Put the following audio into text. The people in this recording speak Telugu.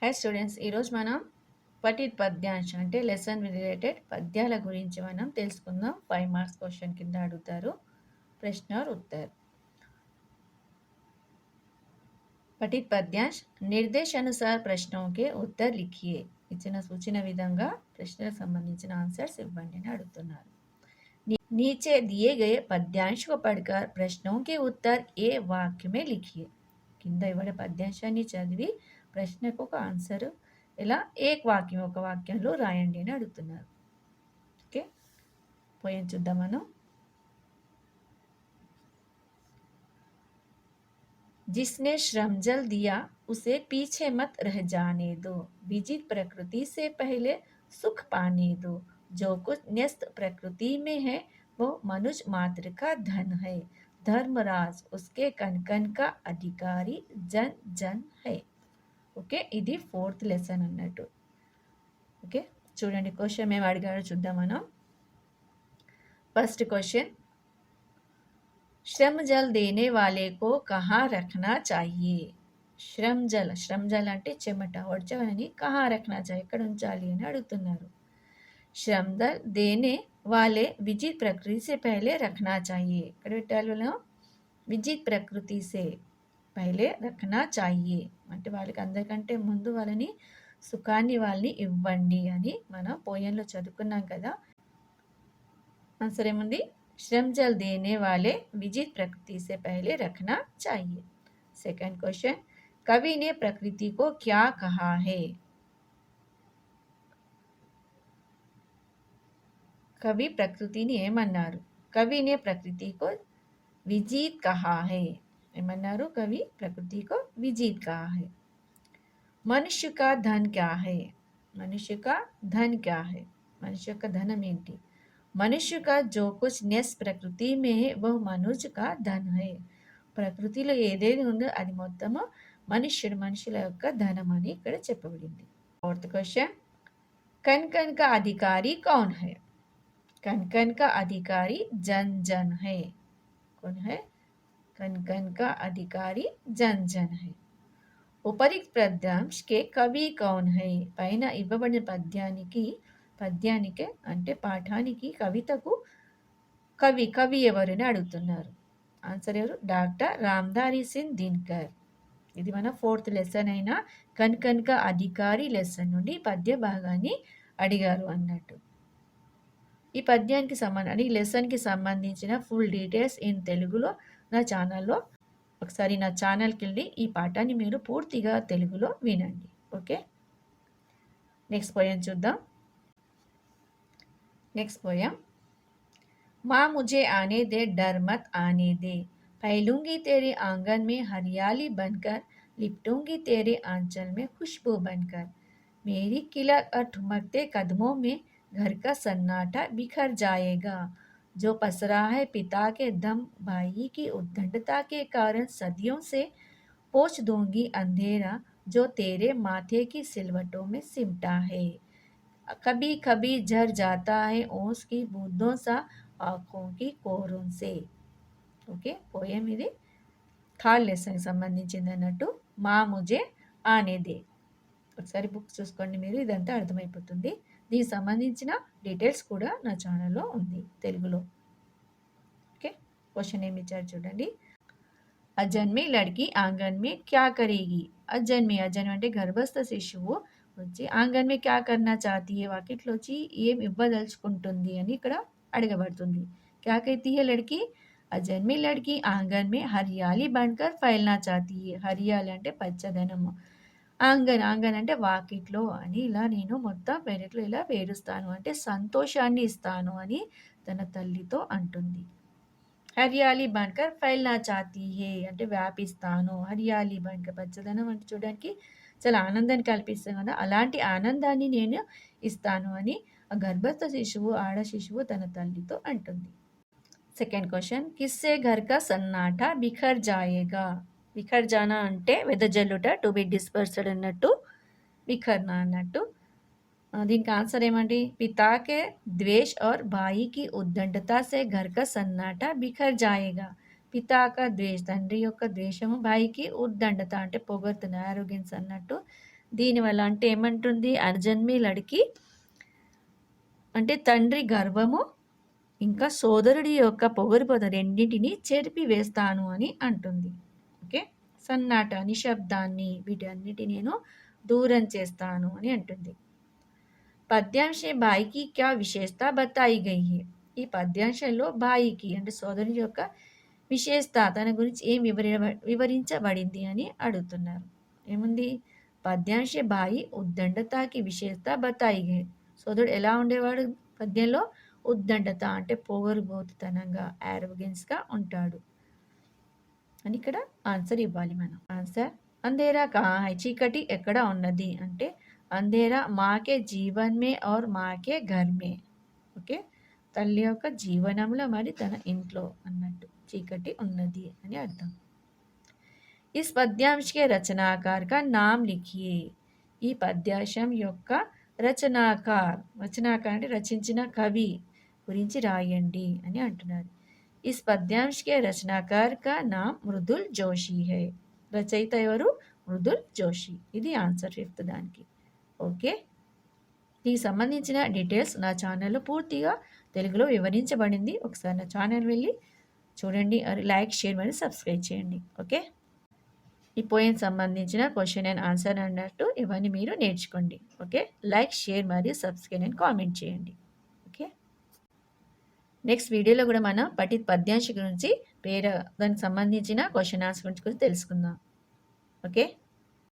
హై స్టూడెంట్స్, ఈరోజు మనం పఠిత్ పద్యాంశ అంటే లెసన్ రిలేటెడ్ పద్యాల గురించి మనం తెలుసుకుందాం. 5 మార్క్స్ క్వశ్చన్ కింద అడుగుతారు. ప్రశ్న और उत्तर. పఠిత్ పద్యాంశ్ నిర్దేశ్ అనుసార్ ప్రశ్నों के उत्तर लिखिए. ఇచ్చిన సూచన విధంగా ప్రశ్నలకు సంబంధించిన ఆన్సర్స్ ఇవ్వండి అని అడుగుతున్నారు. नीचे दिए गए पद्यांश को पढ़कर प्रश्नों के उत्तर ए वाक्य में लिखिए. కింద ఇవ్వబడిన పద్యాంశాన్ని చదివి ప్రశ్నకు ఒక ఆన్సర్ ఇలా ఒక వాక్యంలో రాయండి అని అడుగుతున్నారు. ఓకే, పోయం చూద్దాం మనం. जिसने श्रम जल दिया उसे पीछे मत रह जाने दो, विजित प्रकृति से पहले सुख पाने दो, जो कुछ न्यस्त प्रकृति में है वो मनुष्य मात्र का धन है, धर्मराज उसके कन कन का अधिकारी जन जन है. ఓకే, ఇది 4th లెసన్ అన్నట్టు. ఓకే, చూడండి క్వశ్చన్ మేము అడిగాడో చూద్దాం మనం. ఫస్ట్ క్వశ్చన్, श्रम जल देने वाले को कहाँ रखना चाहिए. శ్రమ్ జల్ అంటే చెమట ఒడ్చవని కహా రఖనా చాయి ఎక్కడ ఉంచాలి అని అడుగుతున్నారు. శ్రమ్ జల్ దేనే వాలే విజిత్ ప్రకృతి సే పహలే రఖనా చాయి ఎక్కడ పెట్టాలి మనం? విజిత్ ప్రకృతి సే పహలే రఖనా చాయి అంటే వాళ్ళకి అందరికంటే ముందు వాళ్ళని సుఖాన్ని వాళ్ళని ఇవ్వండి అని మనం పోయంలో చదువుకున్నాం కదా. ఆన్సర్ ఏముంది? श्रम जल देने वाले विजित प्रकृति से पहले रखना चाहिए. सेकंड क्वेश्चन, कवि ने प्रकृति को क्या कहा है. कवि प्रकृति ने ఏమన్నారు? कवि ने प्रकृति को विजित कहा है. ఏమన్నారు? कवि प्रकृति को विजित कहा है. मनुष्य का धन क्या है. मनुष्य का धन क्या है? मनुष्य का धనం ఏంటి? మనుష్య కా జో కుచ్ న్యస్ ప్రకృతి మే వహ్ మనుష్య కా ధన్ హై. ప్రకృతిలో ఏదేది ఉందో అది మొత్తము మనుషుల యొక్క ధనం అని ఇక్కడ చెప్పబడింది. ఫోర్త్ క్వశ్చన్, కన్ కన్ కా అధికారి కౌన్ హై. కన్ కన్ కా అధికారి జన్ జన్ హై. కౌన్ హై? కన్ కన్ కా అధికారి జన్ జన్ హై. ఉపరిక్త పద్యాంశ్ కే కవి కౌన్ హై. పైన ఇవ్వబడిన పద్యానికి అంటే పాఠానికి కవితకు కవి ఎవరని అడుగుతున్నారు. ఆన్సర్ ఎవరు? డాక్టర్ రామ్ధారి సింగ్ దినకర్. ఇది మన 4th లెసన్ అయిన కన్క అధికారి లెసన్ నుండి పద్య భాగాన్ని అడిగారు అన్నట్టు. ఈ పద్యానికి ఈ లెసన్కి సంబంధించిన ఫుల్ డీటెయిల్స్ ఇన్ తెలుగులో నా ఛానల్లో ఒకసారి నా ఛానల్కి వెళ్ళి ఈ పాఠాన్ని మీరు పూర్తిగా తెలుగులో వినండి. ఓకే, నెక్స్ట్ పోయం చూద్దాం. नेक्स्ट पोयम, माँ मुझे आने दे डर मत आने दे, फैलूंगी तेरे आंगन में हरियाली बनकर, लिपटूंगी तेरे आंचल में खुशबू बनकर, मेरी किलर और ठुमकते कदमों में घर का सन्नाटा बिखर जाएगा, जो पसरा है पिता के दम भाई की उद्दंडता के कारण सदियों से पोंछ दूंगी अंधेरा, जो तेरे माथे की सिलवटों में सिमटा है, कभी कभी झर जाता है ओस की बूंदों सा आँखों की कोरों से. ఓకే, పోయం ఇది థర్డ్ లెసన్కి సంబంధించింది అన్నట్టు. మా ముజే ఆనేదే. ఒకసారి బుక్ చూసుకోండి మీరు, ఇదంతా అర్థమైపోతుంది. దీనికి సంబంధించిన డీటెయిల్స్ కూడా నా ఛానల్లో ఉంది తెలుగులో. ఓకే, క్వశ్చన్ ఏమి ఇచ్చారు చూడండి. అజన్మి లడ్కి ఆంగన్ మే క్యా కరేగి. అజన్మి అంటే గర్భస్థ శిశువు వచ్చి ఆంగన్ మే క్యా కర్నా చాతీ హై వాకిట్లో వచ్చి ఏం ఇవ్వదలుచుకుంటుంది అని ఇక్కడ అడగబడుతుంది. క్యా కహతీ హై లడ్కి? అజన్మి లడ్కి ఆంగన్ మే హరియాలి బన్కర్ ఫైల్నా చాతీ హై. హరియాలి అంటే పచ్చదనము, ఆంగన్ అంటే వాకిట్లో అని ఇలా నేను మొత్తం పెరట్లో ఇలా పేరుస్తాను అంటే సంతోషాన్ని ఇస్తాను అని తన తల్లితో అంటుంది. హరియాలి బన్కర్ ఫైల్నా చాతీ హై అంటే వ్యాపిస్తాను. హరియాలి బన్కర్ పచ్చదనం అంటే చూడడానికి చాలా ఆనందాన్ని కల్పిస్తాను కదా, అలాంటి ఆనందాన్ని నేను ఇస్తాను అని ఆ గర్భస్థ శిశువు ఆడ శిశువు తన తల్లితో అంటుంది. సెకండ్ క్వశ్చన్, కిస్సే ఘర్ కా సన్నాటా బిఖర్ జాయేగా. బిఖర్ జానా అంటే వెదజల్లుట, టు బి డిస్పర్స్డ్ అన్నట్టు, బిఖర్నా అన్నట్టు. దీనికి ఆన్సర్ ఏమండి? పితాకే ద్వేష్ और भाई की उद्दंडता से घर का सन्नाटा बिखर जाएगा. పితాక ద్వేష్ తండ్రి యొక్క ద్వేషము, భాయికి ఉద్దండత అంటే పొగడుతున్న ఆరోగెన్స్ అన్నట్టు దీనివల్ల అంటే ఏమంటుంది, అర్జన్మి లడికి అంటే తండ్రి గర్వము ఇంకా సోదరుడి యొక్క పొగరుబోధ రెండింటిని చెరిపి వేస్తాను అని అంటుంది. ఓకే, సన్నాట నిశ్శబ్దాన్ని వీటన్నిటి నేను దూరం చేస్తాను అని అంటుంది. పద్యాంశే బాయికి క్యా విశేషత బతాయి గయి హై. ఈ పద్యాంశంలో బాయికి అంటే సోదరుని యొక్క విశేషత తన గురించి ఏం వివరించబడింది అని అడుగుతున్నారు. ఏముంది, పద్యాంశే బాయి ఉద్దండతాకి విశేషత బతాయి గయి. సోదరుడు ఎలా ఉండేవాడు పద్యంలో, ఉద్దండత అంటే పొగరుబోతుతనంగా యారోగెన్స్గా ఉంటాడు అని ఇక్కడ ఆన్సర్ ఇవ్వాలి మనం. ఆన్సర్ అంధేరా కహా హై, చీకటి ఎక్కడ ఉన్నది అంటే అంధేరా మాకే జీవన్ మే ఔర్ మాకే ఘర్ మే. ఓకే, తల్లి యొక్క జీవనంలో మరి తన ఇంట్లో అన్నట్టు చీకటి ఉన్నది అని అర్థం. ఇస్ పద్యాంశ్ కే రచనాకార్ కా నామ్ లిఖియే. ఈ పద్యాంశం యొక్క రచనాకార్ అంటే రచించిన కవి గురించి రాయండి అని అంటున్నారు. ఇస్ పద్యాంశ్ కే రచనాకార్ కా నామ్ మృదుల్ జోషి హై. రచయిత ఎవరు, మృదుల్ జోషి. ఇది ఆన్సర్ ఫిఫ్త్ దానికి. ఓకే, దీనికి సంబంధించిన డీటెయిల్స్ నా ఛానల్లో పూర్తిగా తెలుగులో వివరించబడింది. ఒకసారి నా ఛానల్ వెళ్ళి చూడండి, లైక్ షేర్ మరియు సబ్స్క్రైబ్ చేయండి. ఓకే, ఈ పోయిన సంబంధించిన క్వశ్చన్ అండ్ ఆన్సర్ అన్నట్టు ఇవన్నీ మీరు నేర్చుకోండి. ఓకే, లైక్ షేర్ మరియు సబ్స్క్రైబ్ అండ్ కామెంట్ చేయండి. ఓకే, నెక్స్ట్ వీడియోలో కూడా మనం పద్యాంశ గురించి దానికి సంబంధించిన క్వశ్చన్ ఆన్సర్ గురించి తెలుసుకుందాం. ఓకే.